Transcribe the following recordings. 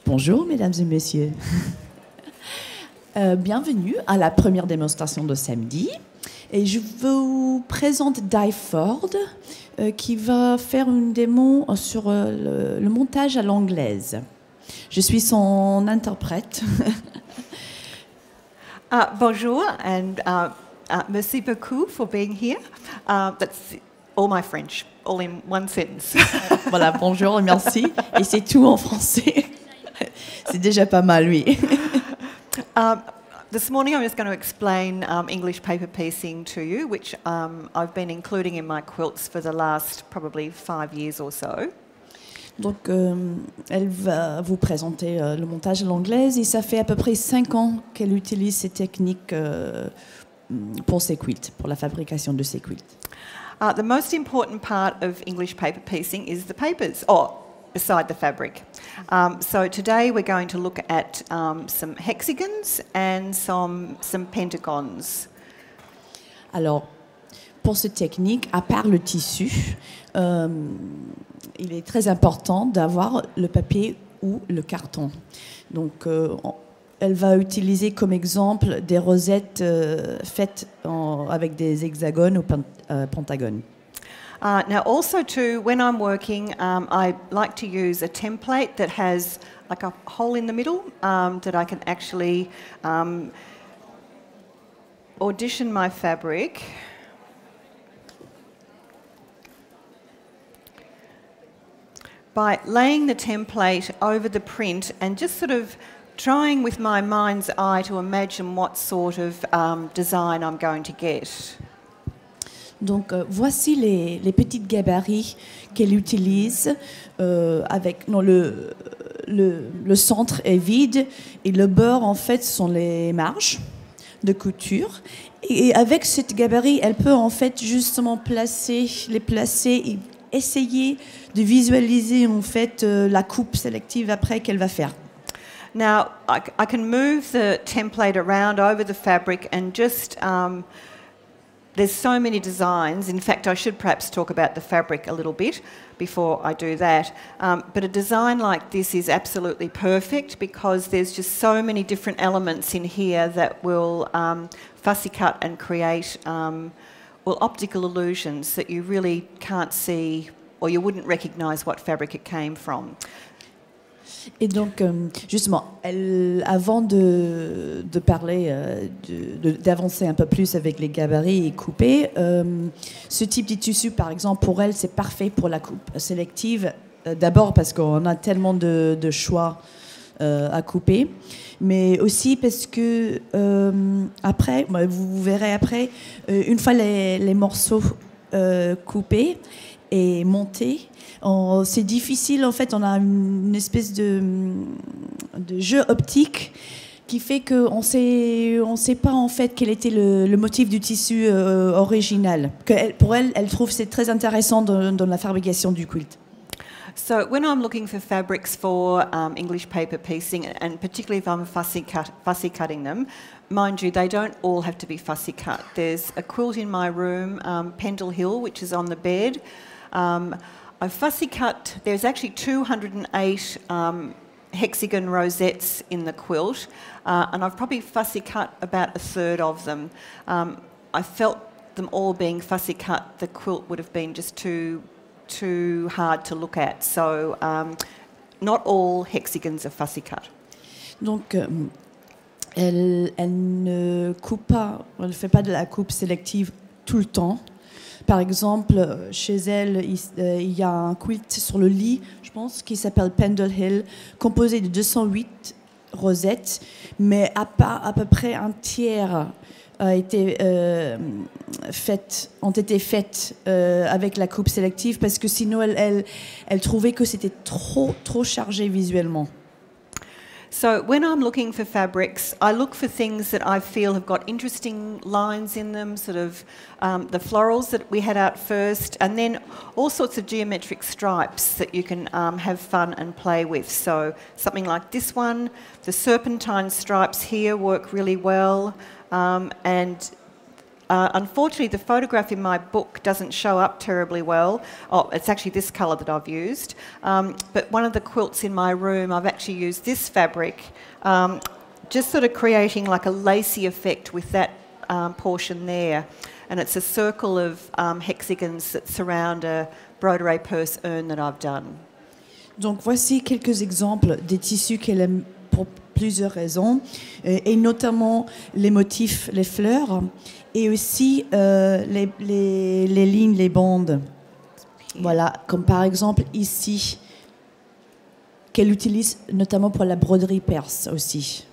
Bonjour mesdames et messieurs. Bienvenue à la première démonstration de samedi. Et je vous présente Di Ford qui va faire une démo sur le montage à l'anglaise. Je suis son interprète. Bonjour and merci beaucoup for being here. That's all my French, all in one sentence. Voilà, bonjour et merci. Et c'est tout en français. C'est déjà pas mal, oui. This morning I'm just going to explain English paper piecing to you, which I've been including in my quilts for the last probably 5 years or so. Donc, elle va vous présenter le montage à l'anglaise et ça fait à peu près 5 ans qu'elle utilise ces techniques pour ses quilts, pour la fabrication de ses quilts. The most important part of English paper piecing is the papers, or beside the fabric. So today we're going to look at some hexagons and some pentagons. Alors, pour cette technique, à part le tissu, il est très important d'avoir le papier ou le carton. Donc, elle va utiliser comme exemple des rosettes faites avec des hexagones ou pentagones. Now also too, when I'm working, I like to use a template that has like a hole in the middle that I can actually audition my fabric. By laying the template over the print and just sort of trying with my mind's eye to imagine what sort of design I'm going to get. Donc voici les petites gabarits qu'elle utilise avec le centre est vide et le bord en fait sont les marges de couture et avec cette gabarit elle peut en fait justement les placer et essayer de visualiser en fait la coupe sélective après qu'elle va faire. Now I can move the template around over the fabric and just there's so many designs. In fact, I should perhaps talk about the fabric a little bit before I do that. But a design like this is absolutely perfect because there's just so many different elements in here that will fussy cut and create optical illusions that you really can't see or you wouldn't recognise what fabric it came from. Et donc, justement, avant de parler, d'avancer un peu plus avec les gabarits et couper, ce type de tissu, par exemple, pour elle, c'est parfait pour la coupe sélective. D'abord parce qu'on a tellement de choix à couper, mais aussi parce que après, vous verrez après, une fois les morceaux coupés et montés, c'est difficile, en fait, on a une espèce de jeu optique qui fait qu'on ne sait pas, en fait, quel était le motif du tissu original. Pour elle, elle trouve que c'est très intéressant dans la fabrication du quilt. So when I'm looking for fabrics for English paper piecing, and particularly if I'm fussy cutting them, mind you, they don't all have to be fussy cut. There's a quilt in my room, Pendle Hill, which is on the bed. I've fussy cut, there's actually 208 hexagon rosettes in the quilt, and I've probably fussy cut about a third of them. I felt them all being fussy cut, the quilt would have been just too hard to look at. So not all hexagons are fussy cut. Donc, elle ne coupe pas, elle ne fait pas de la coupe sélective tout le temps. Par exemple, chez elle, il y a un quilt sur le lit, je pense, qui s'appelle Pendle Hill, composé de 208 rosettes, mais à peu près un tiers ont été faites avec la coupe sélective parce que sinon, elle trouvait que c'était trop chargé visuellement. So when I'm looking for fabrics, I look for things that I feel have got interesting lines in them, sort of the florals that we had out first, and then all sorts of geometric stripes that you can have fun and play with. So something like this one, the serpentine stripes here work really well, and unfortunately, the photograph in my book doesn't show up terribly well. Oh, it's actually this colour that I've used. But one of the quilts in my room, I've actually used this fabric, just sort of creating like a lacy effect with that portion there. And it's a circle of hexagons that surround a broderie purse urn that I've done. Donc voici quelques exemples des tissus qu'elle aime pour plusieurs raisons, et notamment les motifs, les fleurs, et aussi les lignes, les bandes. Voilà, comme par exemple ici, qu'elle utilise notamment pour la broderie perse aussi.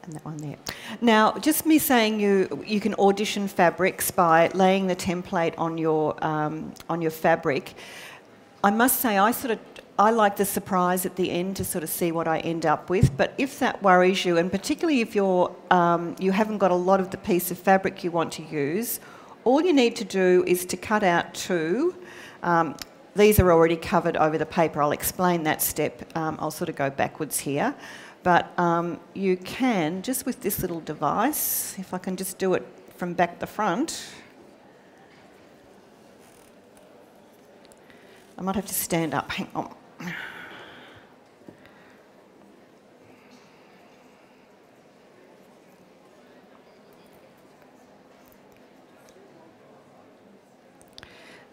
And that one there. Now, just me saying you can audition fabrics by laying the template on your fabric. I must say I like the surprise at the end to sort of see what I end up with. But if that worries you, and particularly if you haven't got a lot of the piece of fabric you want to use, all you need to do is to cut out two. These are already covered over the paper. I'll explain that step. I'll sort of go backwards here. But you can, just with this little device, if I can just do it from back to front. I might have to stand up, hang on.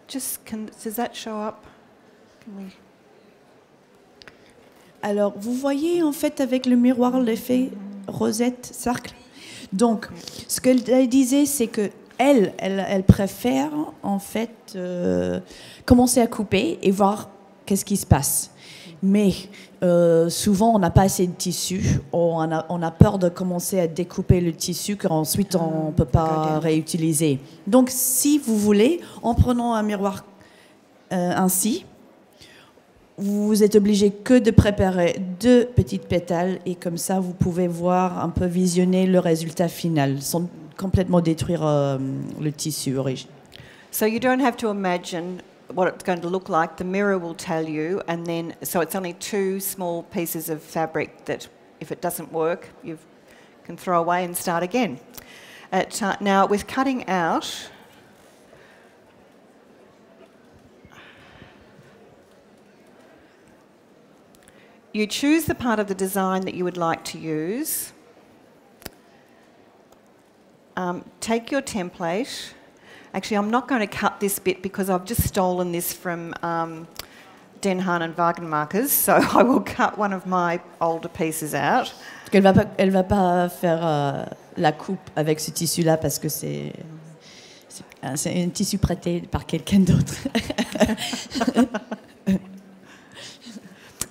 Does that show up? Can we... Alors, vous voyez en fait avec le miroir l'effet rosette, cercle. Donc, ce qu'elle disait, c'est que elle préfère en fait commencer à couper et voir qu'est-ce qui se passe. Mais souvent, on n'a pas assez de tissu. On a peur de commencer à découper le tissu qu'ensuite on ne peut pas réutiliser. Donc, si vous voulez, en prenant un miroir ainsi, vous êtes obligé que de préparer 2 petites pétales et comme ça, vous pouvez voir un peu visionner le résultat final, sans complètement détruire le tissu original. So you don't have to imagine what it's going to look like. The mirror will tell you, and then so it's only 2 small pieces of fabric that, if it doesn't work, you can throw away and start again. Now, with cutting out. You choose the part of the design that you would like to use. Take your template. Actually, I'm not going to cut this bit because I've just stolen this from Den Haan and Wagenmakers, so I will cut one of my older pieces out. Elle va pas faire la coupe avec ce tissu-là parce que c'est un tissu prêté par quelqu'un d'autre.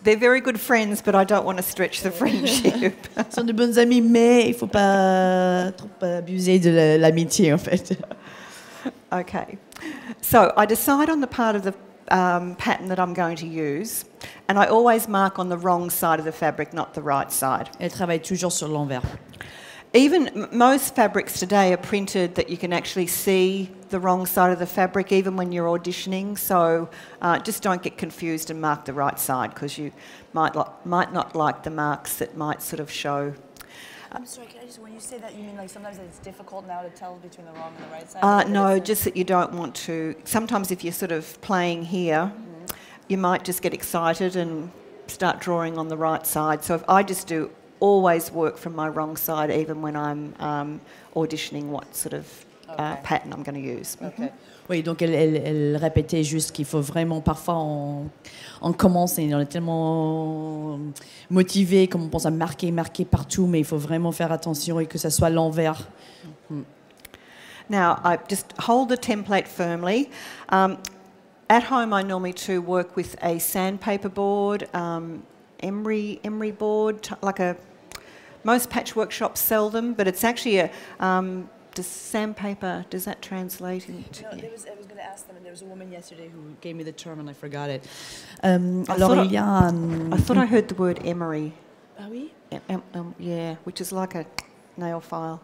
They're very good friends, but I don't want to stretch the friendship. Ils sont de bonnes amies, mais il ne faut pas trop abuser de l'amitié, en fait. Okay. So I decide on the part of the pattern that I'm going to use, and I always mark on the wrong side of the fabric, not the right side. Elle travaille toujours sur l'envers. Even most fabrics today are printed that you can actually see the wrong side of the fabric even when you're auditioning, so just don't get confused and mark the right side because you might not like the marks that might sort of show. I'm sorry, when you say that, you mean like sometimes it's difficult now to tell between the wrong and the right side? No, just that you don't want to. Sometimes if you're sort of playing here, you might just get excited and start drawing on the right side. So if I just do always work from my wrong side, even when I'm auditioning what sort of pattern I'm going to use. Okay. Oui, donc elle répétait juste qu'il faut vraiment, parfois on commence et on est tellement motivé, comme on pense à marquer partout, mais il faut vraiment faire attention et que ça soit l'envers. Now, I just hold the template firmly. At home, I normally too work with a sandpaper board, emery board, most patchwork shops sell them, but it's actually does sandpaper, does that translate into... No, I was going to ask them, and there was a woman yesterday who gave me the term and I forgot it. I thought I heard the word emery. Ah oui? Yeah, which is like a nail file.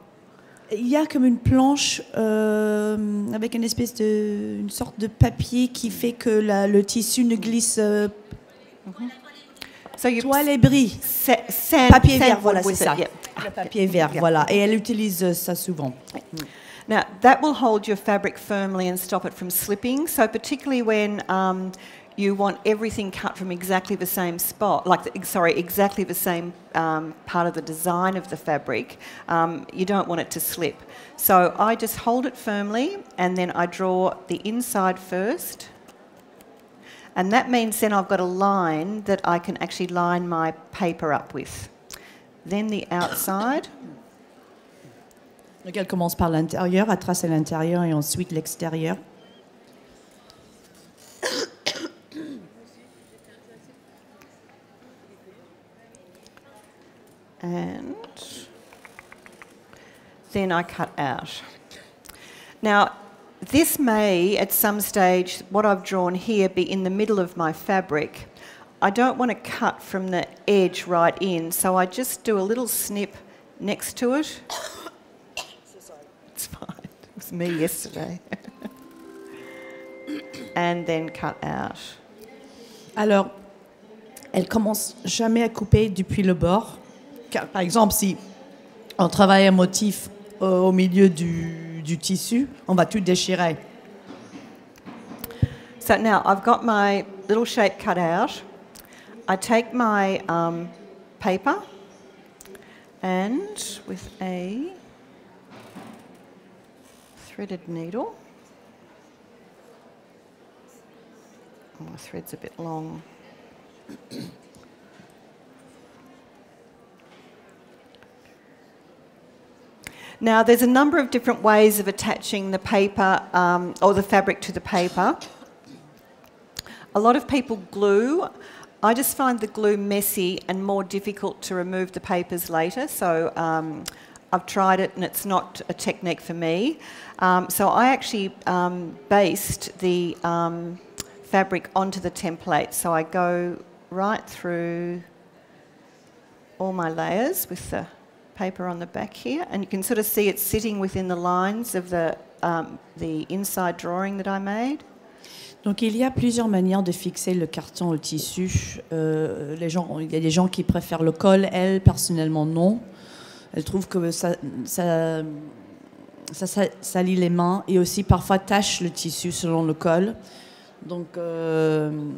Il y a comme une planche avec une sorte de papier qui fait que le tissu ne glisse. So you toile et bris. Papier vert, voilà, c'est ça. Yeah. Le papier vert, voilà. Et elle utilise ça souvent. Now, that will hold your fabric firmly and stop it from slipping. So particularly when you want everything cut from exactly the same spot, exactly the same part of the design of the fabric, you don't want it to slip. So I just hold it firmly and then I draw the inside first. And that means then I've got a line that I can actually line my paper up with. Then the outside. Donc elle commence par l'intérieur, à tracer l'intérieur et ensuite l'extérieur. And then I cut out. Now, this may, at some stage, what I've drawn here, be in the middle of my fabric. I don't want to cut from the edge right in, so I just do a little snip next to it. It's fine. It was me yesterday. And then cut out. Alors, elle commence jamais à couper depuis le bord. Car, par exemple, si on travaille un motif au milieu du tissu, on va tout déchirer. So now I've got my little shape cut out. I take my paper and with a threaded needle. Oh, my thread's a bit long. Now, there's a number of different ways of attaching the paper or the fabric to the paper. A lot of people glue. I just find the glue messy and more difficult to remove the papers later, so I've tried it and it's not a technique for me. So I actually basted the fabric onto the template, so I go right through all my layers with the paper on the back here, and you can sort of see it sitting within the lines of the inside drawing that I made. Donc il y a plusieurs manières de fixer le carton au tissu. Il y a des gens qui préfèrent le col. Elle, personnellement, non. Elle trouve que ça salit les mains et aussi parfois tache le tissu selon le col. Donc elle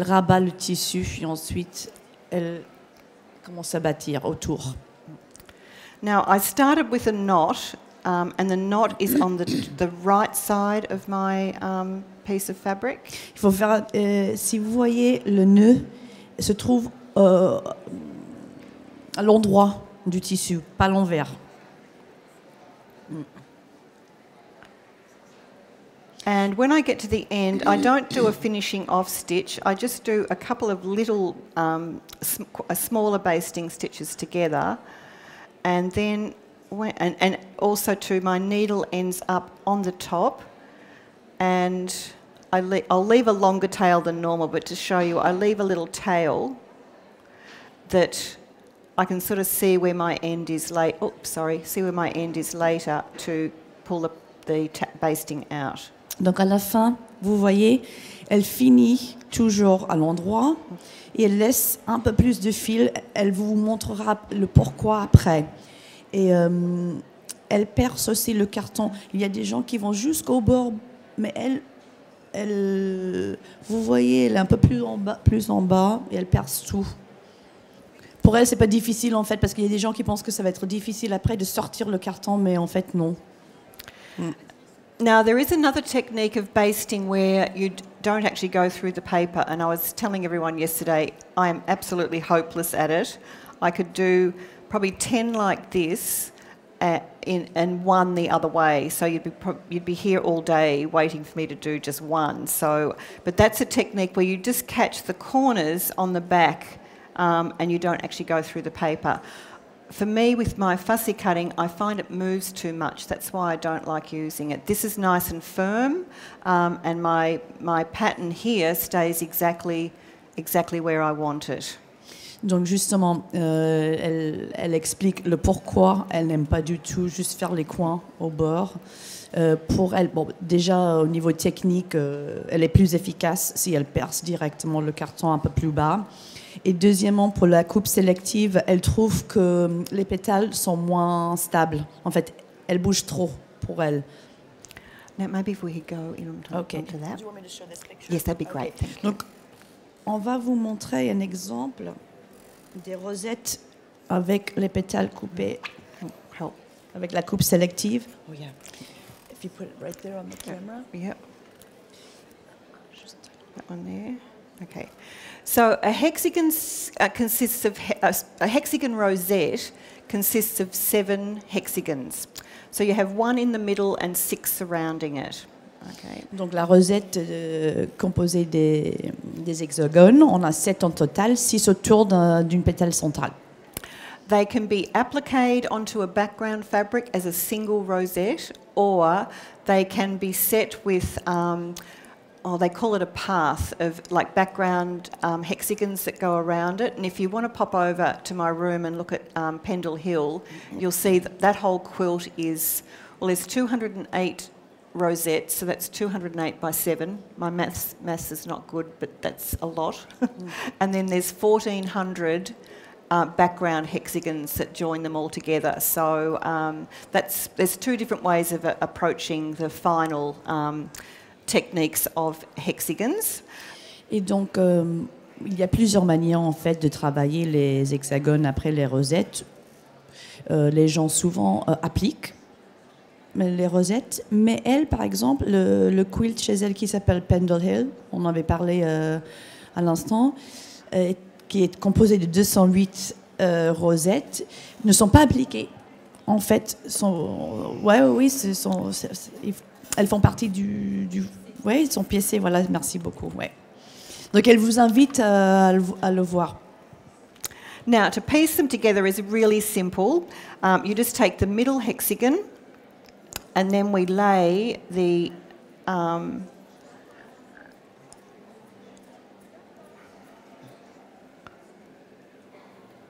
rabat le tissu et ensuite elle commence à bâtir autour. Now I started with a knot, and the knot is on the right side of my piece of fabric. Il faut faire, si vous voyez, le nœud se trouve à l'endroit du tissu, pas l'envers. And when I get to the end, I don't do a finishing off stitch. I just do a couple of little, smaller basting stitches together, and then and also too, my needle ends up on the top, and I'll leave a longer tail than normal, but to show you, I leave a little tail that I can sort of see where my end is see where my end is later to pull the basting out. Donc à la fin, vous voyez, elle finit toujours à l'endroit et elle laisse un peu plus de fil. Elle vous montrera le pourquoi après. Et elle perce aussi le carton. Il y a des gens qui vont jusqu'au bord, mais elle, vous voyez, elle est un peu plus en bas et elle perce tout. Pour elle, c'est pas difficile en fait, parce qu'il y a des gens qui pensent que ça va être difficile après de sortir le carton, mais en fait non. Now, there is another technique of basting where you don't actually go through the paper, and I was telling everyone yesterday, I am absolutely hopeless at it. I could do probably 10 like this and one the other way, so you'd be here all day waiting for me to do just one. So, but that's a technique where you just catch the corners on the back and you don't actually go through the paper. For me, with my fussy cutting, I find it moves too much. That's why I don't like using it. This is nice and firm, and my pattern here stays exactly where I want it. Donc justement, elle explique le pourquoi elle n'aime pas du tout juste faire les coins au bord. Pour elle, bon, déjà au niveau technique, elle est plus efficace si elle perce directement le carton un peu plus bas. Et deuxièmement, pour la coupe sélective, elle trouve que les pétales sont moins stables. En fait, elle bouge trop pour elle. Now, maybe if we could go Okay. onto that. Do you want me to show this picture? Yes, that'd be great. Okay. Thank you. Donc, on va vous montrer un exemple des rosettes avec les pétales coupés, Help. avec la coupe sélective. Oh yeah. If you put it right there on the camera. Yep. That one there. Okay. So a hexagon consists of a hexagon rosette consists of 7 hexagons. So you have 1 in the middle and 6 surrounding it. Okay. Donc la rosette composée des hexagones, on a 7 en total, 6 autour d'une pétale centrale. They can be appliqued onto a background fabric as a single rosette, or they can be set with, they call it a path of like background hexagons that go around it. And if you want to pop over to my room and look at Pendle Hill, you'll see that that whole quilt is, well, there's 208 rosettes, so that's 208 by 7. My maths is not good, but that's a lot. And then there's 1,400 background hexagons that join them all together. So there's 2 different ways of approaching the final techniques of hexagons. Et donc, il y a plusieurs manières en fait de travailler les hexagones après les rosettes. Les gens souvent appliquent les rosettes, mais elle, par exemple, le quilt chez elle qui s'appelle Pendle Hill, on en avait parlé à l'instant, qui est composé de 208 rosettes, ne sont pas appliquées. En fait, elles font partie du oui, ils sont piécées, voilà, merci beaucoup. Ouais. Donc, elle vous invite à le voir. Now, to piece them together is really simple. You just take the middle hexagon and then we lay the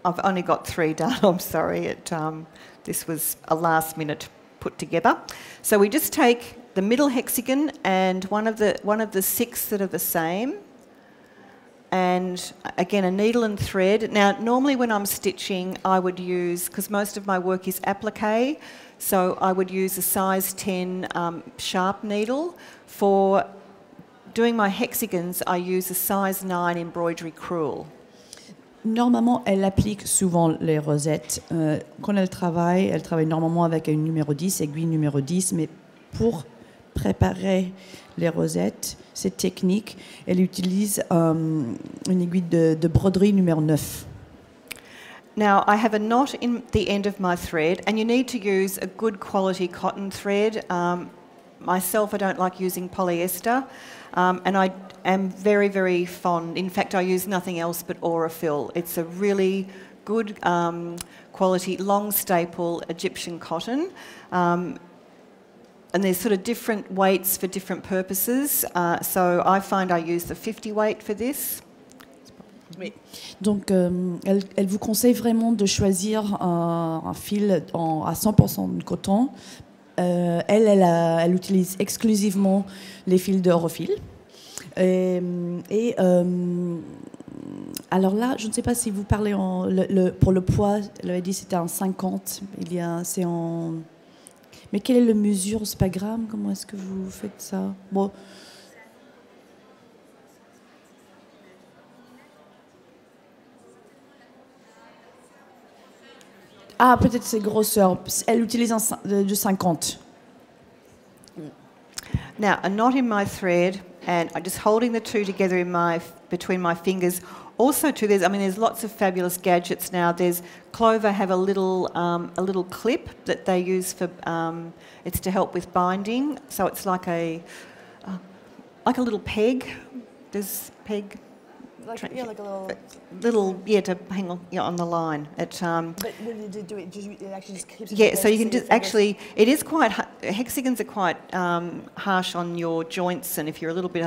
I've only got 3 done, I'm sorry. This was a last minute put together. So we just take the middle hexagon and one of the 6 that are the same, and again a needle and thread. Now normally when I'm stitching I would use, because most of my work is applique, so I would use a size 10 sharp needle. For doing my hexagons I use a size 9 embroidery crewel. Normalement, elle applique souvent les rosettes. Quand elle travaille normalement avec un numéro 10, aiguille numéro 10, mais pour préparer les rosettes, cette technique, elle utilise une aiguille de broderie numéro 9. Now, I have a knot in the end of my thread, and you need to use a good quality cotton thread. Myself, I don't like using polyester, and I am very, very fond. In fact, I use nothing else but Aurifil. It's a really good quality, long staple Egyptian cotton. And there's sort of different weights for different purposes. So I find I use the 50 weight for this. Oui. Donc, elle vous conseille vraiment de choisir un fil à 100% de coton. Elle utilise exclusivement les fils de Aurifil. Alors là, je ne sais pas si vous parlez pour le poids, elle avait dit que c'était en 50. C'est en... Mais quelle est la mesure? C'est pas grave. Comment est-ce que vous faites ça? Bon. Ah, peut-être c'est grosseur. Elle utilise de 50. Now, a knot in my thread, and I'm just holding the 2 together between my fingers. Also, too, there's lots of fabulous gadgets now. Clover have a little clip that they use for. It's to help with binding. So it's like a little peg. There's peg. Like a little to hang on the line. But when you do it, it actually just keeps. Yeah, so you can just actually. It is quite. Hexagons are quite harsh on your joints, and if you're a little bit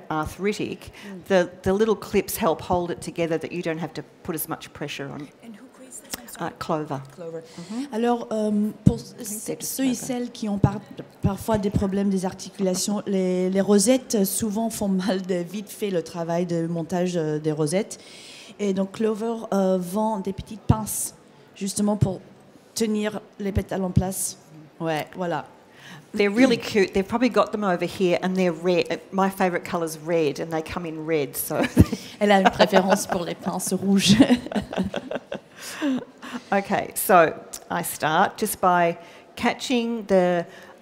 arthritic, the little clips help hold it together, that you don't have to put as much pressure on. And who creates this? Clover. Alors, pour ceux et celles qui ont parfois des problèmes des articulations, les rosettes souvent font mal vite fait le travail de montage des rosettes. Et donc Clover vend des petites pinces, justement pour tenir les pétales en place. Ouais, voilà. They're really cute. They've probably got them over here, and they're red. My favourite colour's red, and they come in red. So Elle a une préférence pour les pinces rouges. okay, so I start just by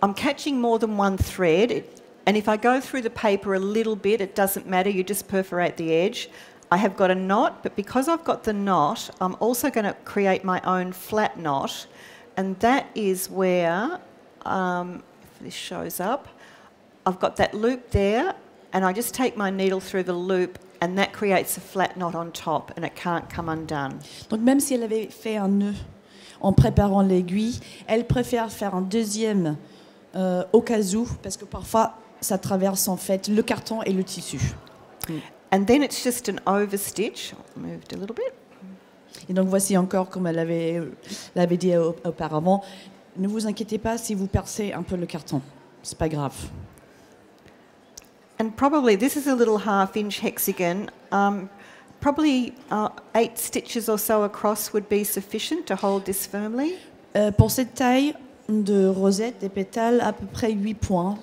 I'm catching more than one thread, and if I go through the paper a little bit, it doesn't matter. You just perforate the edge. I have got a knot, but because I've got the knot, I'm also going to create my own flat knot, and that is where. If this shows up, I've got that loop there, and I just take my needle through the loop, and that creates a flat knot on top, and it can't come undone. Donc même si elle avait fait un nœud en préparant l'aiguille, elle préfère faire un deuxième au cas où, parce que parfois ça traverse en fait le carton et le tissu. And then it's just an overstitch. Moved a little bit. Et donc voici encore, comme elle l'avait dit auparavant, ne vous inquiétez pas si vous percez un peu le carton, c'est pas grave. And probably this is a little half-inch hexagon. Probably 8 stitches or so across would be sufficient to hold this firmly. Pour cette taille de rosette, des pétales, à peu près 8 points.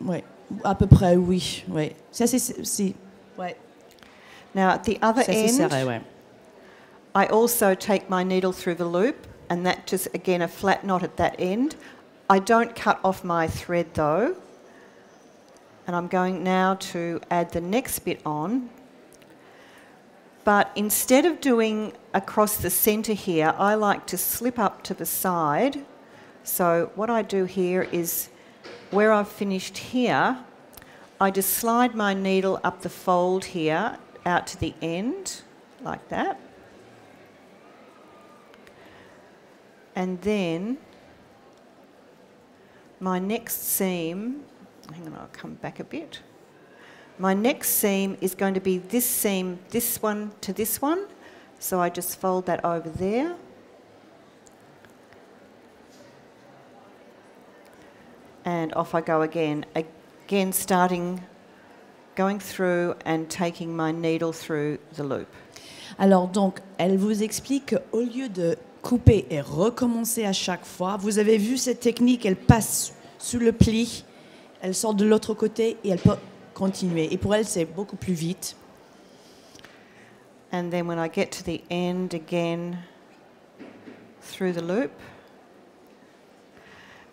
Ouais, à peu près oui. Ouais. Ça c'est ouais. Now at the other end, serré, ouais. I also take my needle through the loop, and that just, again, a flat knot at that end. I don't cut off my thread though. And I'm going now to add the next bit on. But instead of doing across the centre here, I like to slip up to the side. So what I do here is, where I've finished here, I just slide my needle up the fold here, out to the end, like that. And then my next seam, hang on, I'll come back a bit. My next seam is going to be this seam, this one to this one. So I just fold that over there. And off I go again. Again, going through and taking my needle through the loop. Alors donc, elle vous explique qu'au lieu de couper et recommencer à chaque fois, vous avez vu cette technique, elle passe sous le pli, elle sort de l'autre côté et elle peut continuer. Et pour elle, c'est beaucoup plus vite. And then when I get to the end again, through the loop.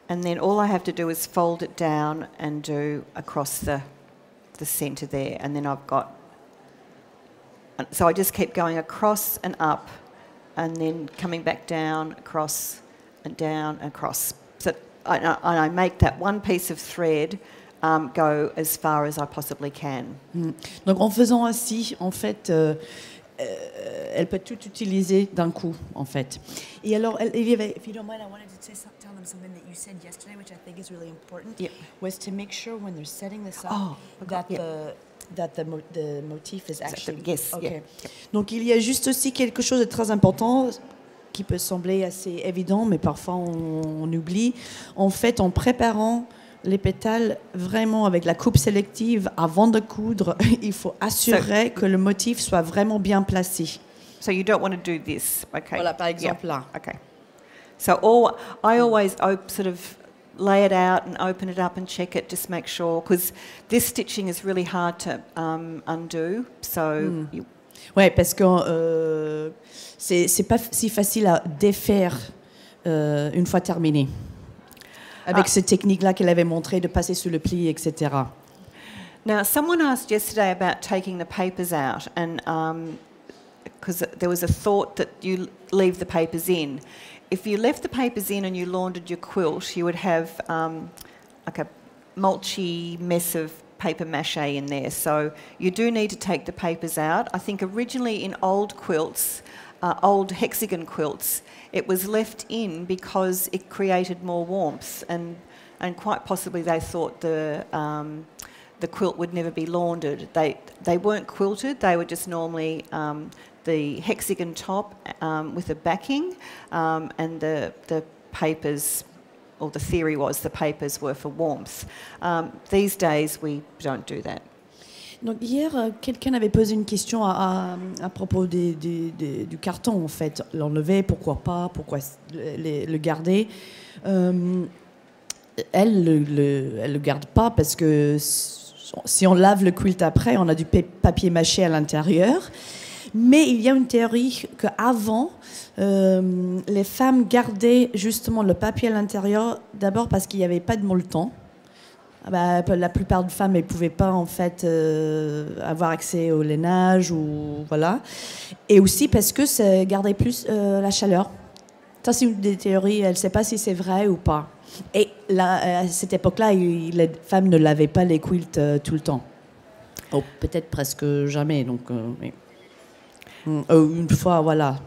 And then all I have to do is fold it down and do across the centre there. And then I've got... So I just keep going across and up, and then coming back down, across and down and across. So I make that one piece of thread go as far as I possibly can. Donc en faisant ainsi, en fait, elle peut tout utiliser d'un coup, en fait. Et alors, if you don't mind, I wanted to tell them something that you said yesterday, which I think is really important, was to make sure when they're setting this up that the motif is actually... Yes. Okay. Yeah. Donc il y a juste aussi quelque chose de très important qui peut sembler assez évident, mais parfois on oublie. En fait, en préparant les pétales vraiment avec la coupe sélective avant de coudre, il faut assurer que le motif soit vraiment bien placé. So you don't want to do this, okay? Voilà, par exemple là. Okay. So I always sort of lay it out and open it up and check it, just make sure, because this stitching is really hard to undo. So ouais, parce que c'est pas si facile à défaire une fois terminé. Avec cette technique-là qu'elle avait montrée de passer sous le pli, etc. Now, someone asked yesterday about taking the papers out, and because there was a thought that you leave the papers in. If you left the papers in and you laundered your quilt, you would have like a mulchy mess of paper mache in there. So you do need to take the papers out. I think originally in old quilts, old hexagon quilts, it was left in because it created more warmth, and quite possibly they thought the quilt would never be laundered. They weren't quilted, they were just normally the hexagon top with a backing, and the papers, or the theory was the papers were for warmth. These days we don't do that. Donc hier, quelqu'un avait posé une question à propos du carton, en fait. L'enlever, pourquoi pas, pourquoi le garder. Elle le garde pas parce que si on lave le quilt après, on a du papier mâché à l'intérieur. Mais il y a une théorie qu'avant, les femmes gardaient justement le papier à l'intérieur, d'abord parce qu'il n'y avait pas de molleton. La plupart des femmes ne pouvaient pas en fait avoir accès au lainage ou voilà, et aussi parce que ça gardait plus la chaleur. Ça c'est une des théories. Elle ne sait pas si c'est vrai ou pas. Et là, à cette époque-là, les femmes ne lavaient pas les quilts tout le temps. Oh, peut-être presque jamais. Donc oui. Une fois, voilà.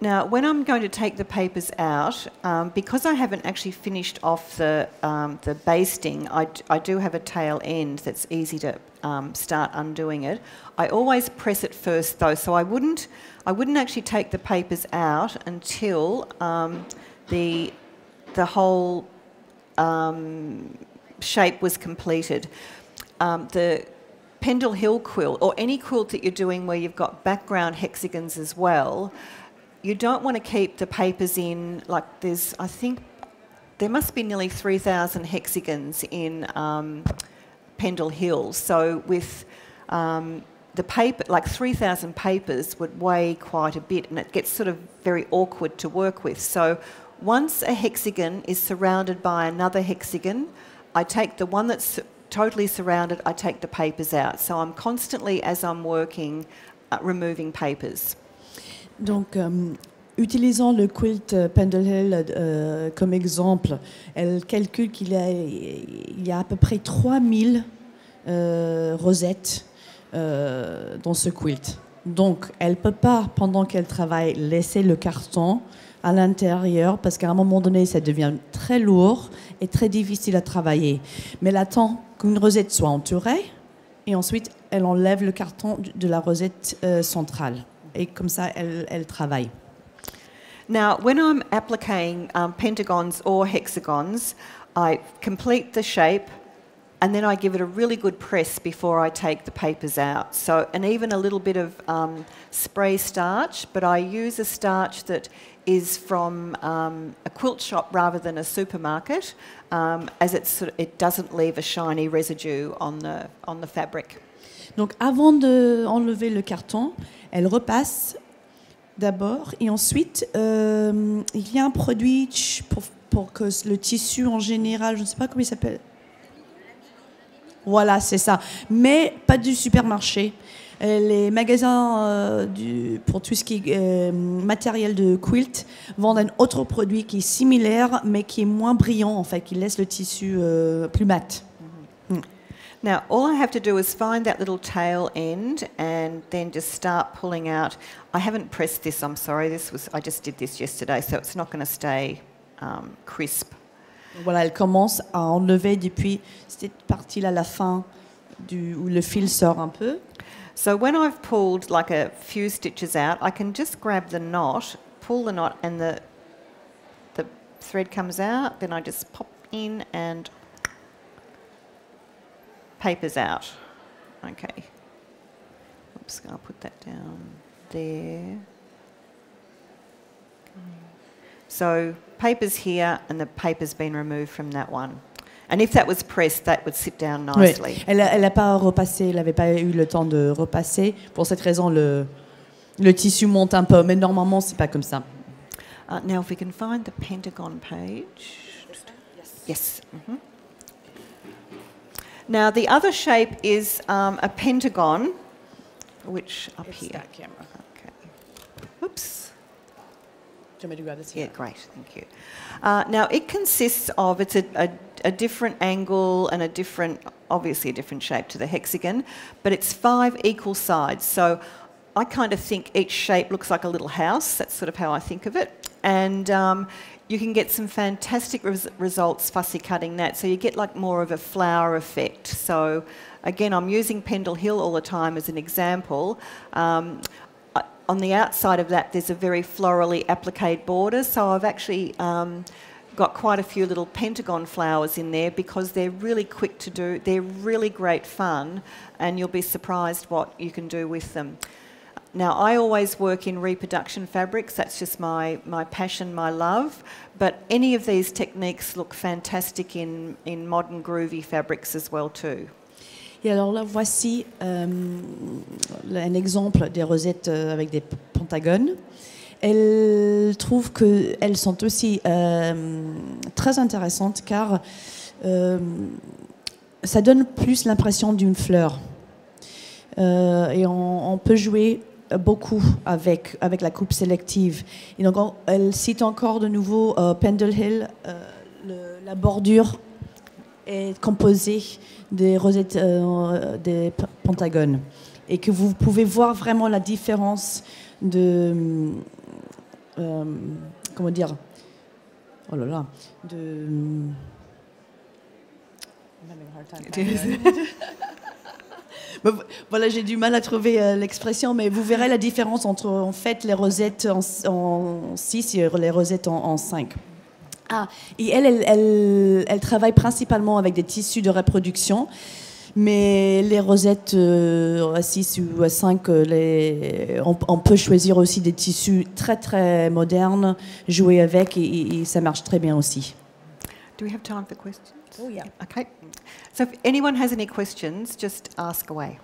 Now, when I'm going to take the papers out, because I haven't actually finished off the basting, I do have a tail end that's easy to start undoing it. I always press it first, though, so I wouldn't actually take the papers out until the whole shape was completed. The Pendle Hill quilt, or any quilt that you're doing where you've got background hexagons as well, you don't want to keep the papers in, like I think there must be nearly 3,000 hexagons in Pendle Hill. So with the paper, like 3,000 papers would weigh quite a bit, and it gets sort of very awkward to work with. So once a hexagon is surrounded by another hexagon, I take the one that's totally surrounded, I take the papers out. So I'm constantly, as I'm working, removing papers. Donc, utilisant le quilt Pendle Hill comme exemple, elle calcule qu'il y a à peu près 3000 rosettes dans ce quilt. Donc, elle ne peut pas, pendant qu'elle travaille, laisser le carton à l'intérieur parce qu'à un moment donné, ça devient très lourd et très difficile à travailler. Mais elle attend qu'une rosette soit entourée et ensuite, elle enlève le carton de la rosette centrale. Et comme ça, elle travaille. Now, when I'm appliquing pentagons or hexagons, I complete the shape and then I give it a really good press before I take the papers out. So, and even a little bit of spray starch, but I use a starch that is from a quilt shop rather than a supermarket, as it doesn't leave a shiny residue on the fabric. Donc, avant d'enlever le carton, elle repasse d'abord et ensuite il y a un produit pour que le tissu en général, je ne sais pas comment il s'appelle. Voilà, c'est ça. Mais pas du supermarché. Les magasins pour tout ce qui est matériel de quilt vendent un autre produit qui est similaire mais qui est moins brillant en fait, qui laisse le tissu plus mat. Now, all I have to do is find that little tail end and then just start pulling out. I haven't pressed this, I'm sorry. I just did this yesterday, so it's not going to stay crisp. Voilà, elle commence à enlever depuis cette partie-là, la fin, où le fil sort un peu. So when I've pulled like a few stitches out, I can just grab the knot, pull the knot, and the thread comes out. Then I just pop in and papers out. Okay. Oops, I'll put that down there. So papers here and the paper's been removed from that one. And if that was pressed, that would sit down nicely. Oui. Elle n'a pas repassé, elle n'avait pas eu le temps de repasser. Pour cette raison, le tissu monte un peu, mais normalement, c'est pas comme ça. Now, if we can find the pentagon page. Yes. Mm-hmm. Now, the other shape is a pentagon, which up it's here. That camera. Okay. Oops. Do you want me to grab this here? here? Yeah, great, thank you. Now, it consists of, it's a different angle and obviously a different shape to the hexagon, but it's 5 equal sides. So I kind of think each shape looks like a little house. That's sort of how I think of it. And you can get some fantastic results fussy cutting that. So you get like more of a flower effect. So again, I'm using Pendle Hill all the time as an example. On the outside of that, there's a very florally appliqued border. So I've actually got quite a few little pentagon flowers in there because they're really quick to do. They're really great fun, and you'll be surprised what you can do with them. Now, I always work in reproduction fabrics. That's just my passion, my love. But any of these techniques look fantastic in modern groovy fabrics as well too. Et alors là, voici un exemple des rosettes avec des pentagones. Elle trouve qu'elles sont aussi très intéressantes car ça donne plus l'impression d'une fleur. Et on peut jouer beaucoup avec la coupe sélective. Et donc, elle cite encore de nouveau Pendle Hill, la bordure est composée des rosettes, des pentagones. Et que vous pouvez voir vraiment la différence de... comment dire? Oh là là. De... Voilà, j'ai du mal à trouver l'expression, mais vous verrez la différence entre en fait les rosettes en 6 et les rosettes en 5. Ah, et elle travaille principalement avec des tissus de reproduction, mais les rosettes à 6 ou à 5, on peut choisir aussi des tissus très très modernes, jouer avec et ça marche très bien aussi. Do we have time for questions? Oh yeah. Okay. So if anyone has any questions, just ask away.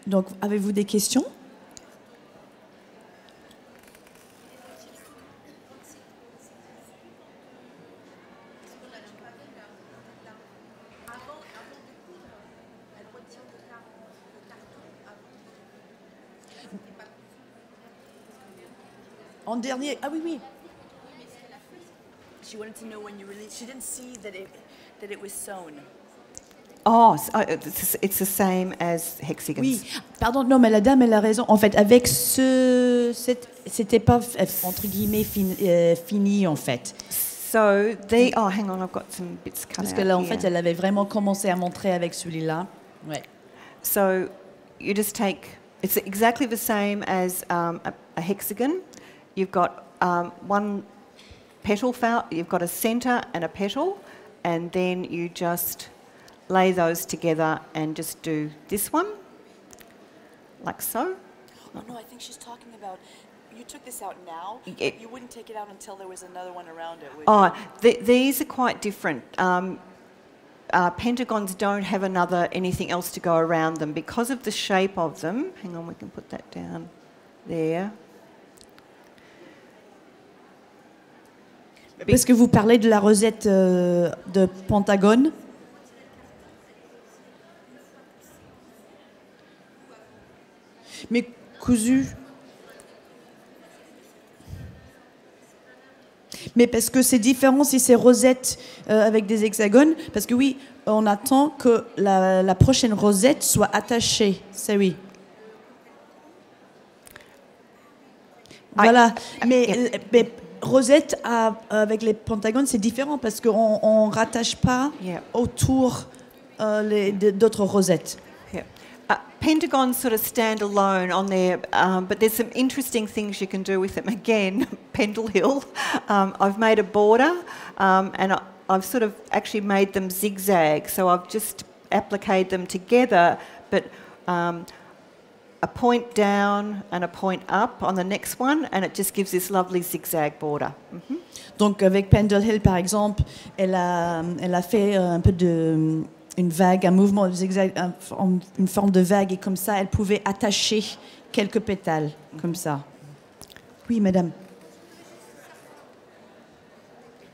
Donc, avez-vous des questions? En dernier, ah oui, oui. She wanted to know when you released. She didn't see that it was sewn. Oh, it's the same as hexagons. Oui, pardon, non, mais la dame, elle a raison. En fait, avec c'était pas entre guillemets fini en fait. So oh, hang on, I've got some bits cut out. Parce que là, en fait, elle avait vraiment commencé à montrer avec celui-là. Ouais. So you just take. It's exactly the same as a hexagon. You've got one petal flower. You've got a centre and a petal, and then you just lay those together and just do this one, like so. Oh no, I think she's talking about, you took this out now, but you wouldn't take it out until there was another one around it, would you? These are quite different. Pentagons don't have anything else to go around them because of the shape of them. Hang on, we can put that down there. Parce que vous parlez de la rosette de pentagone. Mais cousu. Mais parce que c'est différent si c'est rosette avec des hexagones. Parce que oui, on attend que la prochaine rosette soit attachée. C'est oui. Voilà. Mais rosette avec les pentagones, c'est différent parce qu'on ne rattache pas autour d'autres rosettes. Pentagons sort of stand alone on there, but there's some interesting things you can do with them. Again, Pendle Hill. I've made a border, and I've sort of actually made them zigzag. So I've just appliqued them together, but a point down and a point up on the next one, and it just gives this lovely zigzag border. Mm-hmm. Donc avec Pendle Hill, par exemple, elle a fait un peu une vague, un mouvement zigzag, une forme de vague, et comme ça, elle pouvait attacher quelques pétales, comme ça. Oui, madame.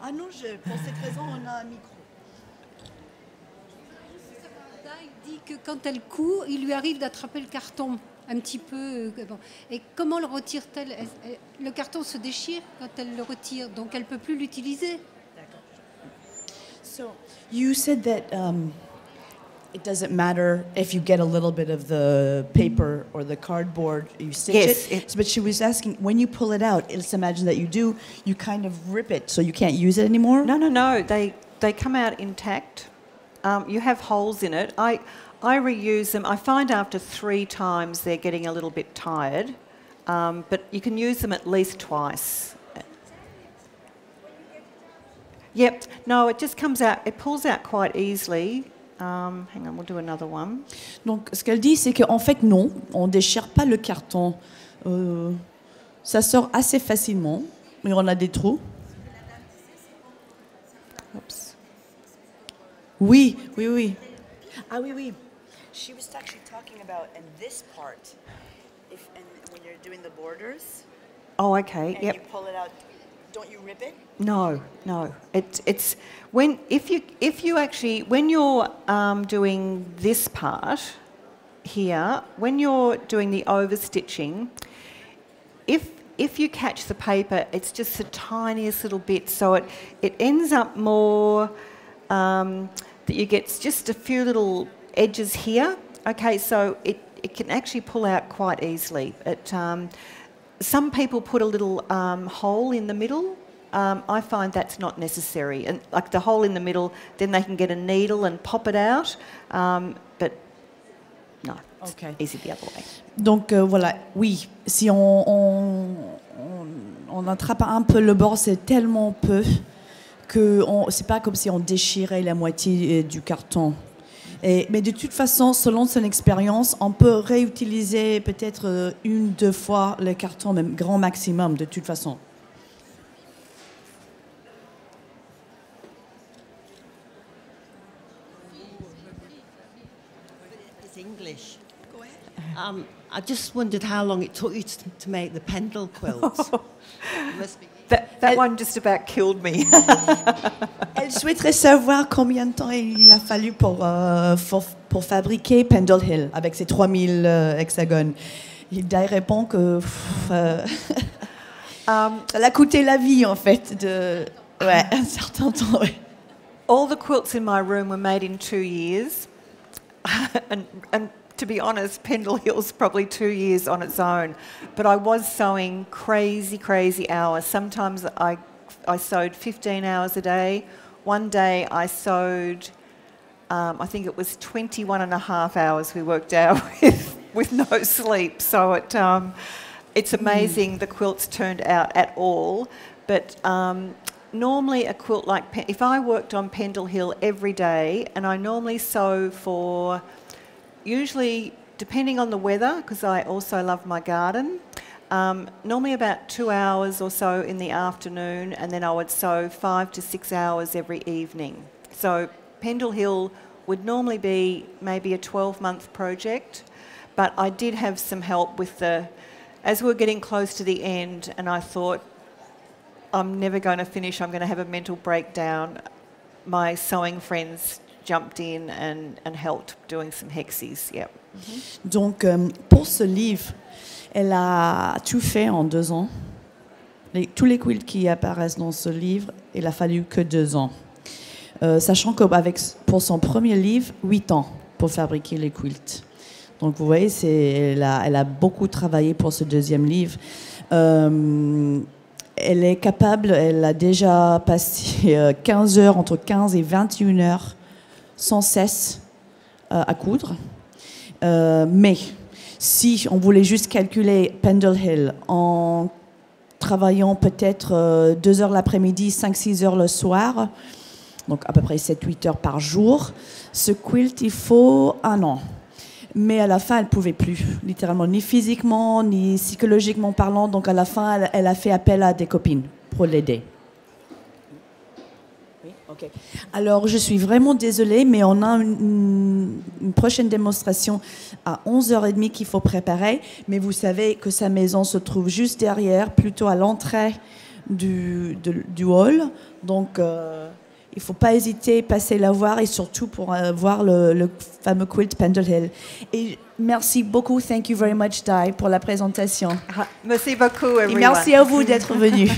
Ah non, pour cette raison, on a un micro. Il dit que quand elle coud, il lui arrive d'attraper le carton un petit peu. Et comment le retire-t-elle? Le carton se déchire quand elle le retire, donc elle ne peut plus l'utiliser. D'accord. So, you said that it doesn't matter if you get a little bit of the paper or the cardboard, you stitch it. But she was asking, when you pull it out, let's imagine that you kind of rip it, so you can't use it anymore? No. They come out intact. You have holes in it. I reuse them. I find after 3 times they're getting a little bit tired, but you can use them at least twice. Yep. No, it just comes out. It pulls out quite easily. Hang on, we'll do another one. Donc, ce qu'elle dit, c'est qu'en fait, non, on ne déchire pas le carton. Ça sort assez facilement, mais on a des trous. Oops. Oui, oui, oui. Ah oui, oui. She was actually talking about in this part, when you're doing the borders. Oh, okay. And yep. you pull it out. Don't you rip it? No, no. It's when if you actually when you're doing this part here, when you're doing the overstitching, if you catch the paper, it's just the tiniest little bit, so it ends up more that you get just a few little edges here. Okay, so it can actually pull out quite easily. Some people put a little hole in the middle. I find that's not necessary. And like the hole in the middle, then they can get a needle and pop it out. But no, it's easy the other way. Donc voilà, oui, si on attrape un peu le bord, c'est tellement peu que c'est pas comme si on déchirait la moitié du carton. Mais de toute façon, selon son expérience, on peut réutiliser peut-être 1-2 fois le carton, même grand maximum, de toute façon. It's English. Go ahead. I just wondered how long it took you to make the pendle quilts. Must be... That one just about killed me. Elle souhaiterait savoir combien de temps il a fallu pour fabriquer Pendle Hill avec ses 3000 hexagones. Hilda répond que ça l'a coûté la vie en fait, un certain temps. Ouais. All the quilts in my room were made in 2 years, and to be honest, Pendle Hill's probably 2 years on its own. But I was sewing crazy hours. Sometimes I sewed 15 hours a day. One day I sewed, I think it was 21 and a half hours we worked out with no sleep. So it's amazing the quilts turned out at all. But normally a quilt like, if I worked on Pendle Hill every day, and I normally sew for, usually depending on the weather, because I also love my garden, normally about 2 hours or so in the afternoon, and then I would sew 5 to 6 hours every evening. So Pendle Hill would normally be maybe a 12-month project, but I did have some help with as we were getting close to the end, and I thought, I'm never going to finish, I'm going to have a mental breakdown. My sewing friends jumped in and helped doing some hexies. Yep. Donc, pour ce livre, elle a tout fait en 2 ans. Tous les quilts qui apparaissent dans ce livre, il a fallu que 2 ans. Sachant que pour son premier livre, 8 ans pour fabriquer les quilts. Donc vous voyez, elle a beaucoup travaillé pour ce deuxième livre. Elle est capable, elle a déjà passé 15 heures, entre 15 et 21 heures sans cesse à coudre. Mais si on voulait juste calculer Pendle Hill en travaillant peut-être 2 heures l'après-midi, 5-6 heures le soir, donc à peu près 7-8 heures par jour, ce quilt, il faut 1 an. Mais à la fin, elle ne pouvait plus, littéralement, ni physiquement, ni psychologiquement parlant. Donc à la fin, elle a fait appel à des copines pour l'aider. Oui, ok. Alors, je suis vraiment désolée, mais on a une prochaine démonstration à 11h30 qu'il faut préparer. Mais vous savez que sa maison se trouve juste derrière, plutôt à l'entrée du hall. Donc... il ne faut pas hésiter, passer la voir et surtout pour voir le fameux quilt Pendle Hill. Et merci beaucoup, thank you very much, Di, pour la présentation. Merci beaucoup, everyone. Et merci à vous d'être venus.